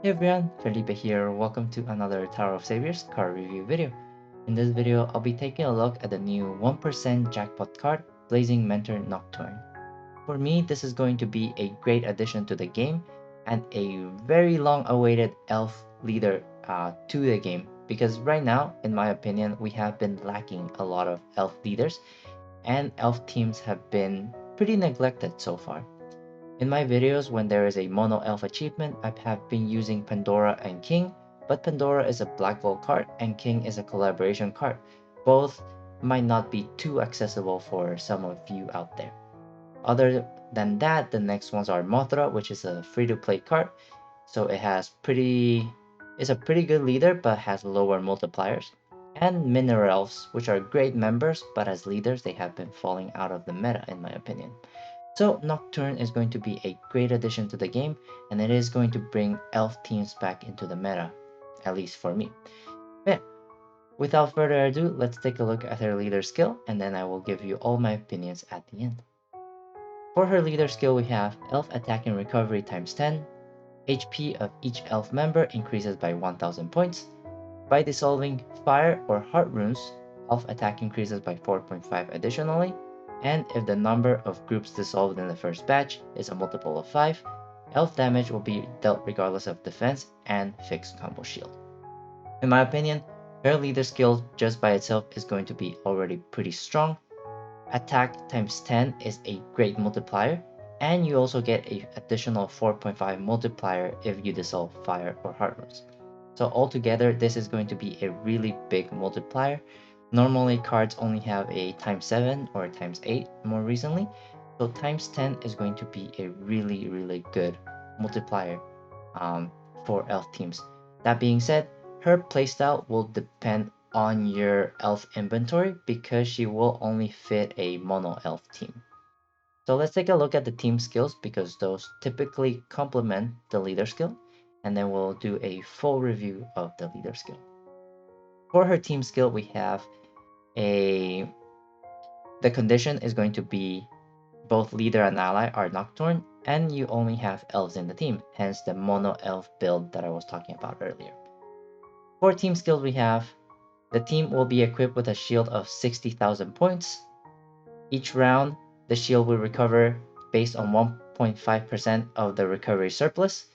Hey everyone, Felipe here. Welcome to another Tower of Saviors card review video. In this video, I'll be taking a look at the new 1% jackpot card, Blazing Mentor Nocturne. For me, this is going to be a great addition to the game and a very long awaited elf leader to the game because right now, in my opinion, we have been lacking a lot of elf leaders and elf teams have been pretty neglected so far. In my videos, when there is a mono elf achievement, I have been using Pandora and King, but Pandora is a Black Vault card and King is a collaboration card. Both might not be too accessible for some of you out there. Other than that, the next ones are Mothra, which is a free-to-play card, so it's a pretty good leader but has lower multipliers. And Mineral Elves, which are great members, but as leaders they have been falling out of the meta in my opinion. So Nocturne is going to be a great addition to the game, and it is going to bring elf teams back into the meta, at least for me. Yeah, without further ado, let's take a look at her leader skill, and then I will give you all my opinions at the end. For her leader skill, we have Elf Attack and Recovery times 10, HP of each elf member increases by 1000 points. By dissolving fire or heart runes, elf attack increases by 4.5 additionally, and if the number of groups dissolved in the first batch is a multiple of 5, elf damage will be dealt regardless of defense and fixed combo shield. In my opinion, her leader skill just by itself is going to be already pretty strong. Attack times 10 is a great multiplier, and you also get an additional 4.5 multiplier if you dissolve fire or heart runes. So altogether, this is going to be a really big multiplier. Normally, cards only have a times 7 or times 8 more recently, so times 10 is going to be a really good multiplier for elf teams. That being said, her playstyle will depend on your elf inventory because she will only fit a mono elf team. So let's take a look at the team skills because those typically complement the leader skill, and then we'll do a full review of the leader skill. For her team skill, we have a the condition is going to be both leader and ally are Nocturne, and you only have elves in the team, hence the mono elf build that I was talking about earlier. For team skills, we have the team will be equipped with a shield of 60,000 points. Each round, the shield will recover based on 1.5% of the recovery surplus.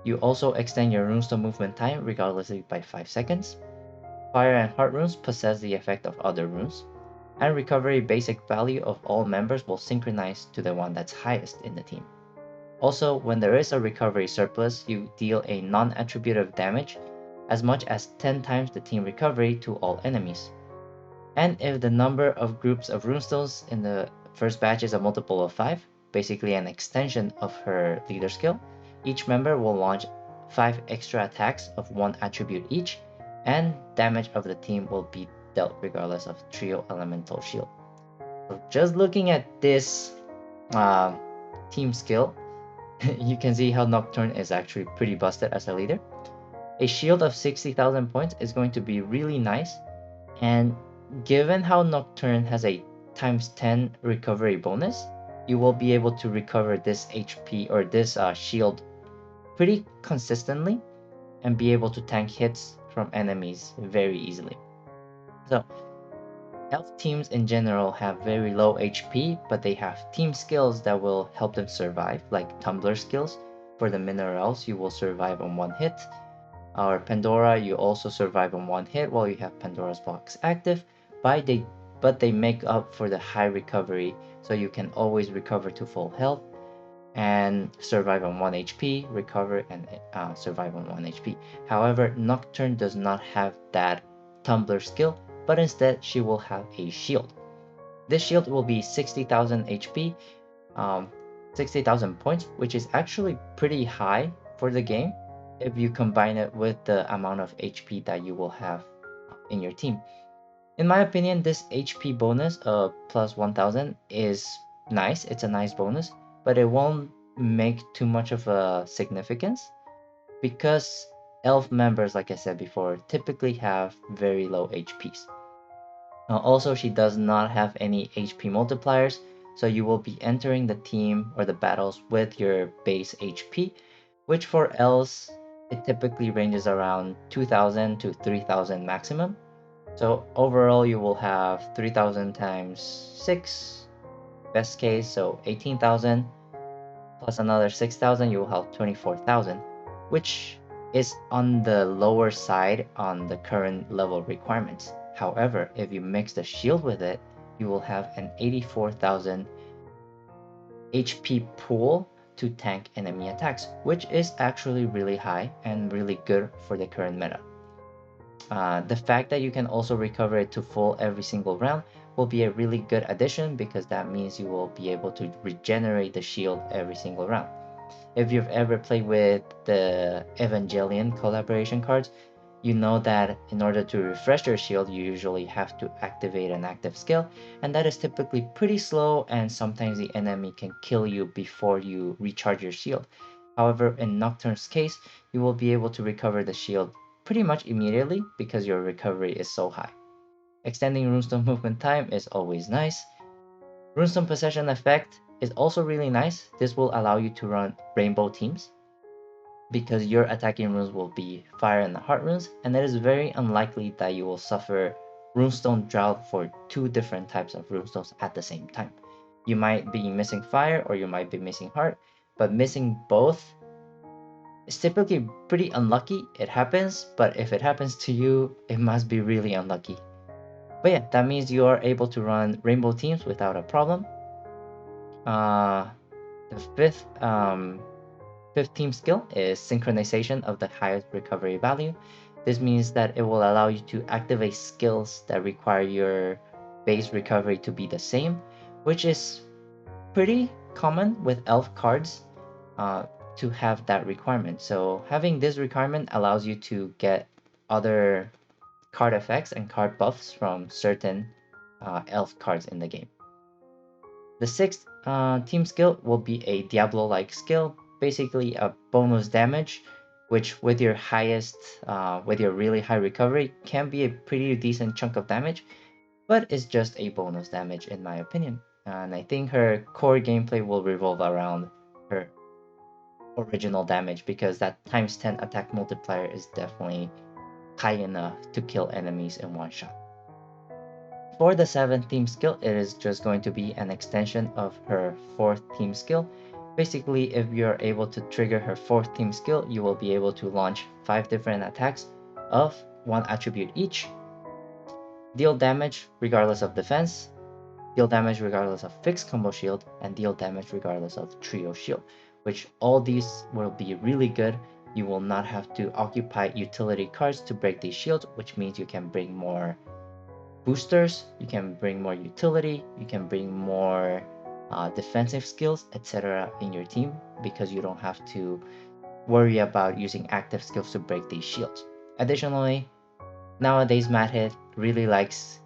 You also extend your runestone movement time regardlessly by 5 seconds. Fire and heart runes possess the effect of other runes. And recovery basic value of all members will synchronize to the one that's highest in the team. Also, when there is a recovery surplus, you deal a non-attributive damage as much as 10 times the team recovery to all enemies. And if the number of groups of runestones in the first batch is a multiple of 5, basically an extension of her leader skill, each member will launch 5 extra attacks of 1 attribute each, and damage of the team will be dealt regardless of trio elemental shield. So just looking at this uh, team skill, you can see how Nocturne is actually pretty busted as a leader. A shield of 60,000 points is going to be really nice, and given how Nocturne has a times 10 recovery bonus, you will be able to recover this HP or this shield pretty consistently and be able to tank hits from enemies very easily. So, elf teams in general have very low HP, but they have team skills that will help them survive, like tumbler skills. For the minerals, you will survive on 1 hit. Or Pandora, you also survive on 1 hit while you have Pandora's box active, but they make up for the high recovery, so you can always recover to full health and survive on 1 HP, recover and survive on 1 HP. However, Nocturne does not have that tumbler skill, but instead she will have a shield. This shield will be 60,000 HP, 60,000 points, which is actually pretty high for the game if you combine it with the amount of HP that you will have in your team. In my opinion, this HP bonus plus 1000 is nice. It's a nice bonus, but it won't make too much of a significance because elf members, like I said before, typically have very low HPs. Also, she does not have any HP multipliers, so you will be entering the team or the battles with your base HP, which for elves it typically ranges around 2,000 to 3,000 maximum. So overall, you will have 3,000 times 6, best case, so 18,000, plus another 6,000, you will have 24,000, which is on the lower side on the current level requirements. However, if you mix the shield with it, you will have an 84,000 HP pool to tank enemy attacks, which is actually really high and really good for the current meta. The fact that you can also recover it to full every single round will be a really good addition, because that means you will be able to regenerate the shield every single round. If you've ever played with the Evangelion collaboration cards, you know that in order to refresh your shield, you usually have to activate an active skill, and that is typically pretty slow, and sometimes the enemy can kill you before you recharge your shield. However, in Nocturne's case, you will be able to recover the shield pretty much immediately because your recovery is so high. Extending Runestone movement time is always nice. Runestone possession effect is also really nice. This will allow you to run rainbow teams, because your attacking runes will be fire and heart runes, and it is very unlikely that you will suffer runestone drought for two different types of runestones at the same time. You might be missing fire or you might be missing heart, but missing both is typically pretty unlucky. It happens, but if it happens to you, it must be really unlucky. But yeah, that means you are able to run rainbow teams without a problem. Uh, the fifth team skill is synchronization of the highest recovery value. This means that it will allow you to activate skills that require your base recovery to be the same, which is pretty common with elf cards uh, to have that requirement. So having this requirement allows you to get other card effects and card buffs from certain elf cards in the game. The sixth team skill will be a Diablo-like skill, basically a bonus damage, which with your with your really high recovery, can be a pretty decent chunk of damage, but it's just a bonus damage in my opinion. And I think her core gameplay will revolve around her original damage, because that times 10 attack multiplier is definitely high enough to kill enemies in one shot. For the seventh team skill, it is just going to be an extension of her fourth team skill. Basically, if you're able to trigger her fourth team skill, you will be able to launch 5 different attacks of one attribute each. Deal damage regardless of defense, deal damage regardless of fixed combo shield, and deal damage regardless of trio shield, which all these will be really good. You will not have to occupy utility cards to break these shields, which means you can bring more boosters, you can bring more utility, you can bring more defensive skills, etc. in your team, because you don't have to worry about using active skills to break these shields. Additionally, nowadays Madhead really likes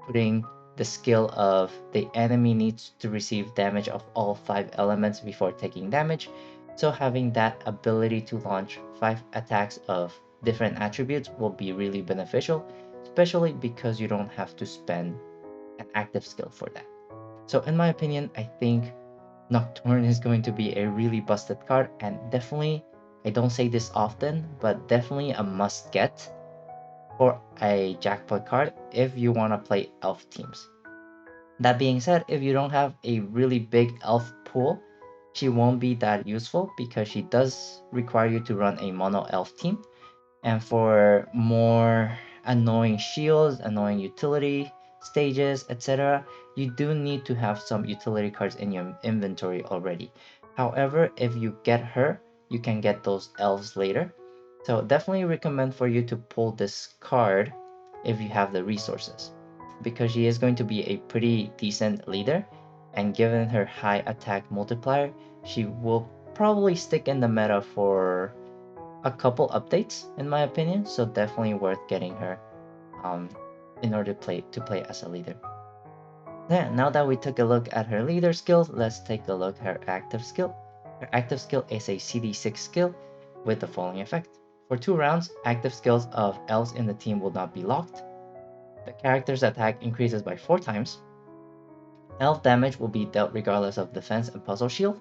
putting the skill of the enemy needs to receive damage of all 5 elements before taking damage, so having that ability to launch 5 attacks of different attributes will be really beneficial, especially because you don't have to spend an active skill for that. So in my opinion, I think Nocturne is going to be a really busted card, and definitely, I don't say this often, but definitely a must get for a jackpot card if you want to play elf teams. That being said, if you don't have a really big elf pool, she won't be that useful, because she does require you to run a mono elf team. And for more annoying shields, annoying utility stages, etc., you do need to have some utility cards in your inventory already. However, if you get her, you can get those elves later. So definitely recommend for you to pull this card if you have the resources, because she is going to be a pretty decent leader, and given her high attack multiplier, she will probably stick in the meta for a couple updates in my opinion, so definitely worth getting her um, in order to play as a leader. Yeah, now that we took a look at her leader skills, let's take a look at her active skill. Her active skill is a CD6 skill with the following effect. For 2 rounds, active skills of elves in the team will not be locked. The character's attack increases by 4 times. Elf damage will be dealt regardless of defense and puzzle shield.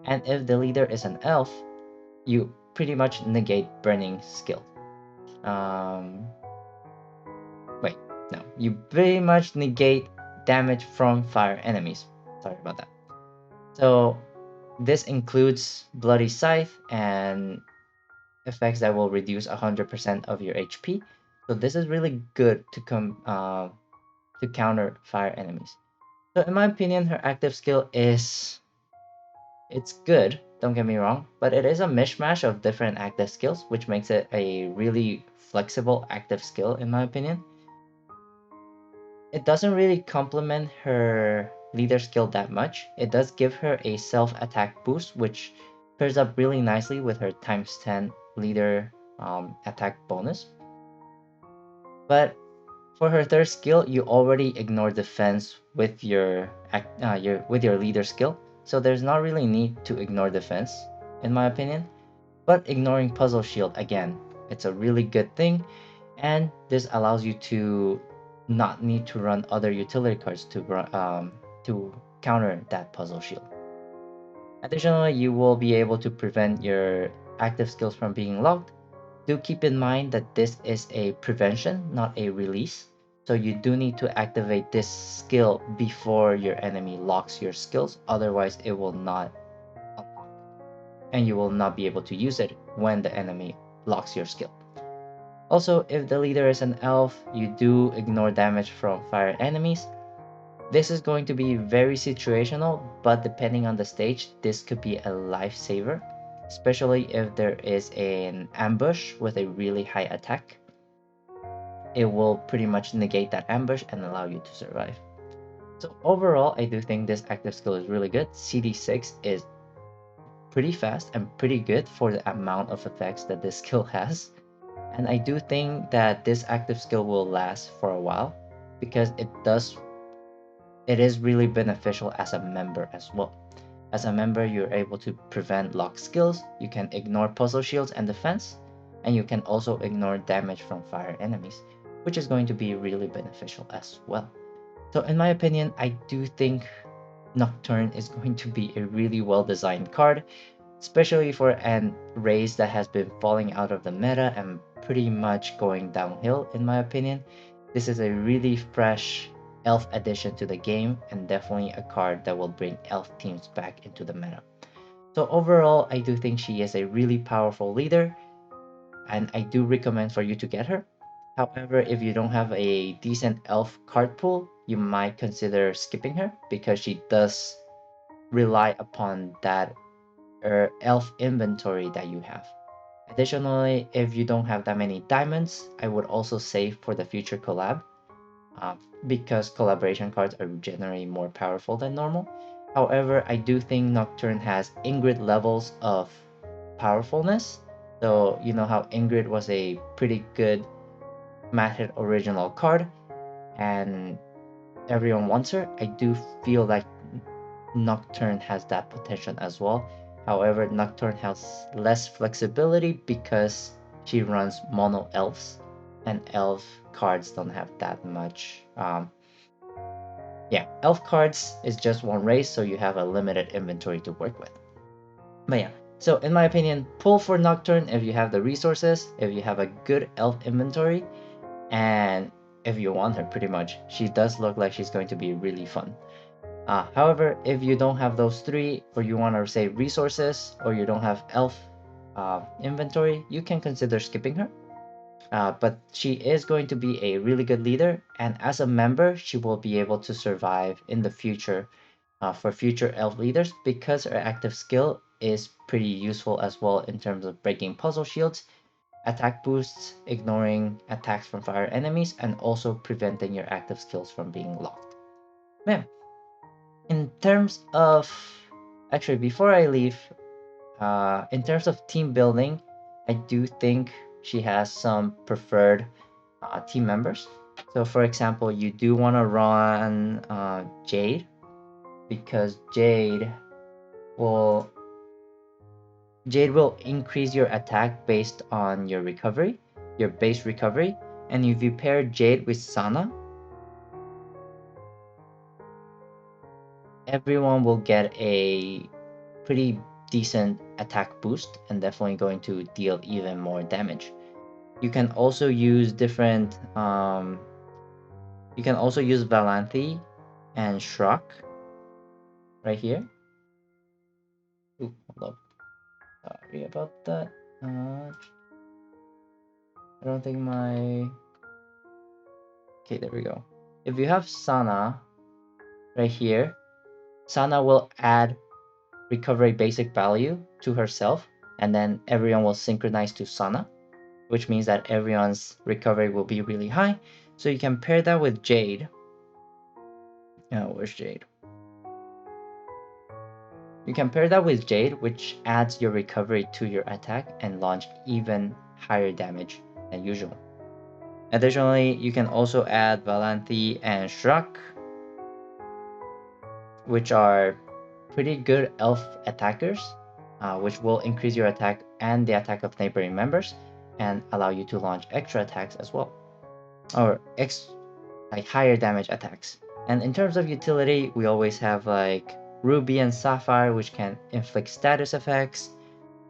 And if the leader is an elf, you pretty much negate burning skill. Um, Wait, no, you pretty much negate damage from fire enemies. Sorry about that. So this includes Bloody Scythe and effects that will reduce 100% of your HP. So this is really good to counter fire enemies. So in my opinion, her active skill is it's good. Don't get me wrong, but it is a mishmash of different active skills, which makes it a really flexible active skill in my opinion. It doesn't really complement her leader skill that much. It does give her a self-attack boost, which pairs up really nicely with her times 10 leader attack bonus. But for her third skill, you already ignore defense with your leader skill, so there's not really need to ignore defense, in my opinion. But ignoring puzzle shield again, it's a really good thing, and this allows you to not need to run other utility cards to counter that puzzle shield. Additionally, you will be able to prevent your active skills from being locked. Do keep in mind that this is a prevention, not a release. So you do need to activate this skill before your enemy locks your skills, otherwise it will not unlock, and you will not be able to use it when the enemy locks your skill. Also, if the leader is an elf, you do ignore damage from fire enemies. This is going to be very situational, but depending on the stage, this could be a lifesaver, especially if there is an ambush with a really high attack. It will pretty much negate that ambush and allow you to survive. So overall, I do think this active skill is really good. CD6 is pretty fast and pretty good for the amount of effects that this skill has. And I do think that this active skill will last for a while because it is really beneficial as a member as well. As a member, you're able to prevent lock skills, you can ignore puzzle shields and defense, and you can also ignore damage from fire enemies, which is going to be really beneficial as well. So in my opinion, I do think Nocturne is going to be a really well designed card, especially for an race that has been falling out of the meta and pretty much going downhill in my opinion. This is a really fresh elf addition to the game and definitely a card that will bring elf teams back into the meta. So overall, I do think she is a really powerful leader and I do recommend for you to get her. However, if you don't have a decent elf card pool, you might consider skipping her because she does rely upon that elf inventory that you have. Additionally, if you don't have that many diamonds, I would also save for the future collab uh, because collaboration cards are generally more powerful than normal. However, I do think Nocturne has Ingrid levels of powerfulness. So you know how Ingrid was a pretty good matted original card and everyone wants her. I do feel like Nocturne has that potential as well. However, Nocturne has less flexibility because she runs mono elves, and elf cards don't have that much. Yeah, elf cards is just one race, so you have a limited inventory to work with. But yeah, so in my opinion, pull for Nocturne if you have the resources, if you have a good elf inventory, and if you want her pretty much. She does look like she's going to be really fun. However, if you don't have those three, or you want to save resources, or you don't have elf inventory, you can consider skipping her. But she is going to be a really good leader, and as a member, she will be able to survive in the future for future elf leaders because her active skill is pretty useful as well in terms of breaking puzzle shields, attack boosts, ignoring attacks from fire enemies, and also preventing your active skills from being locked. Man, in terms of actually before I leave, in terms of team building, I do think she has some preferred team members. So for example, you do want to run Jade because will Jade will increase your attack based on your recovery, your base recovery, and if you pair Jade with Sana, everyone will get a pretty decent attack boost and definitely going to deal even more damage. You can also use different you can also use Valanthe and Shrug right here. Ooh, hold up. Sorry about that. I don't think my... Okay, there we go. If you have Sana right here, Sana will add recovery basic value to herself, and then everyone will synchronize to Sana, which means that everyone's recovery will be really high. So you can pair that with Jade. Where's Jade? You can pair that with Jade, which adds your recovery to your attack and launch even higher damage than usual. Additionally, you can also add Valanthe and Shrug, which are pretty good elf attackers, which will increase your attack and the attack of neighboring members and allow you to launch extra attacks as well, or like higher damage attacks. And in terms of utility, we always have like Ruby and Sapphire, which can inflict status effects.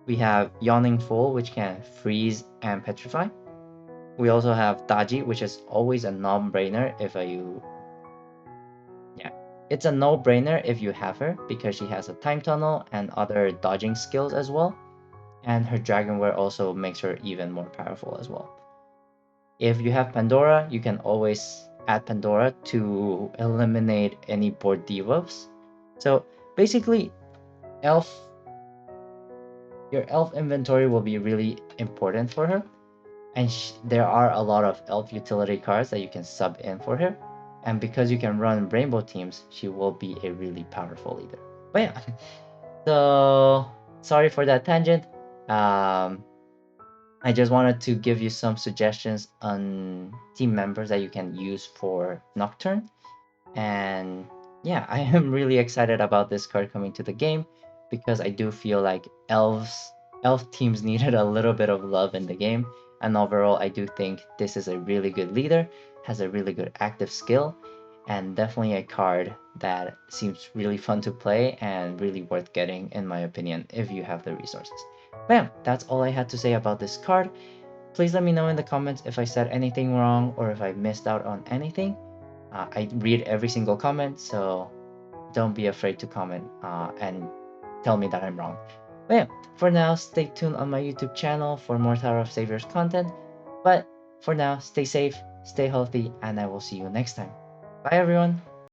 We have Yawning Fool, which can freeze and petrify. We also have Daji, which is always a non-brainer if you... Yeah, it's a no-brainer if you have her because she has a time tunnel and other dodging skills as well. And her Dragonware also makes her even more powerful as well. If you have Pandora, you can always add Pandora to eliminate any board debuffs. So basically, your elf inventory will be really important for her. And there are a lot of elf utility cards that you can sub in for her. And because you can run rainbow teams, she will be a really powerful leader. But yeah, so sorry for that tangent. I just wanted to give you some suggestions on team members that you can use for Nocturne. And yeah, I am really excited about this card coming to the game because I do feel like elf teams needed a little bit of love in the game. And overall, I do think this is a really good leader, has a really good active skill, and definitely a card that seems really fun to play and really worth getting, in my opinion, if you have the resources. Bam! That's all I had to say about this card. Please let me know in the comments if I said anything wrong or if I missed out on anything. I read every single comment, so don't be afraid to comment and tell me that I'm wrong. But yeah, for now, stay tuned on my YouTube channel for more Tower of Saviors content. But for now, stay safe, stay healthy, and I will see you next time. Bye everyone!